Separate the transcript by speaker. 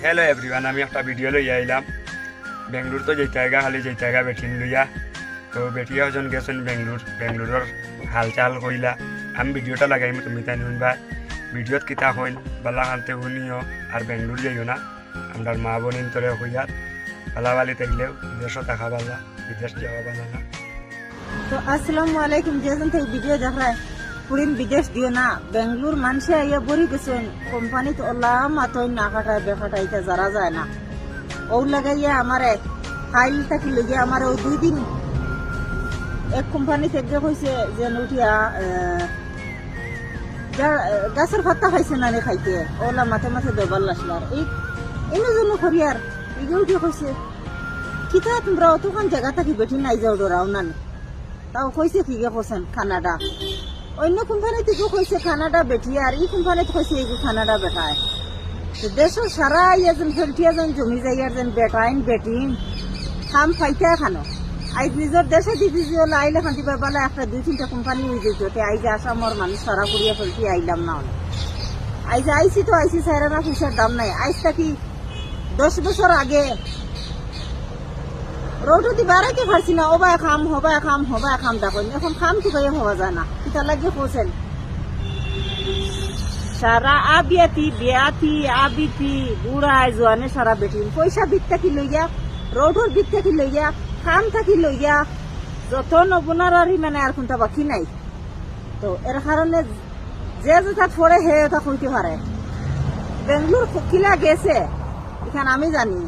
Speaker 1: Hello everyone, আমি একটা video লইয়া আইলাম। বেঙ্গলোর তো যেতে জায়গা খালি যেতে জায়গা বেঠিন লইয়া, তো বেটিয়া ওজন গেছেন বেঙ্গলোরের হালচাল কইলা। আমি ভিডিওটা লাগাইম, তুমি তাই শুনবা। ভিডিওত কিতা হইন বালা খানতে শুনিও, আর বেঙ্গলোর যাইও না। আমার মা বোন তরে হইয়ার বালা বালি থাকলেও বিদেশও থাকা বালা, বিদেশ যাওয়া বালা না।
Speaker 2: তো আসসালামু আলাইকুম। যেজন থেকে ভিডিও দেখায় পুরিন বিদেশ দিও না, বেঙ্গলোর মানুষে আইয়া বড়ি গেছেন কোম্পানি তো ওলা মাতই না কাটায় বেকাটাইতে যারা যায় না। ও লাগাইয়া আমারে ফাইল থাকি লইয়া আমার ও 2 দিন এক কোম্পানি থেকে কইছে যে উঠিয়া গাছের পাতা খাইছে না রে খাইতে, ওলা মাথে মাথে দবার লাসলার এই এনে জন্য করিয়ার ইগে উঠিয়া কইছে কিতা তোমরা অতখান জায়গা থাকি বেঠি নাই যাও ডরাও না। তাও কইছে কি গে কোসেন কানাডা, অন্য কোম্পানি থেকে কইছে কানাডা বেটি, আর এই কোম্পানিতে কইছে এই কানাডা বেটায়। দেশ সারা ইয়ে যেন ফেলটিয়া যেন জমি যাইয়ার যেন বেটাইন বেটিন কাম পাইতে খানো। আইজ নিজের দেশে দিদি হলে আইলে খান্তি পাইবালে একটা 2-3টা কোম্পানি হয়ে যেত। আইজ আসামর মানুষ সারা করিয়া ফেলটি আইলাম না অনেক। আইজ আইসি তো আইসি সাইরা না পয়সার দাম নাই। আইজ থাকি 10 বছর আগে রোডে দি বাড়াইতে পারছি না, ওবা খাম হবা খাম হবা খাম দেখুন এখন খাম ঠিকাই হওয়া যায় না। কিতা লাগিয়ে পৌঁছেন সারা বিয়াতি আবিতি বুড়ায় জোয়ানে সারা বেটিন পয়সা বিত থাকি লইয়া, রোডর বিত থাকি লইয়া, খাম থাকি লইয়া যত নবনারি মানে আর কোনটা বাকি নাই। তো এর কারণে যে যেটা পড়ে হে এটা কইতে পারে। বেঙ্গলোর কিলা গেছে এখানে আমি জানি।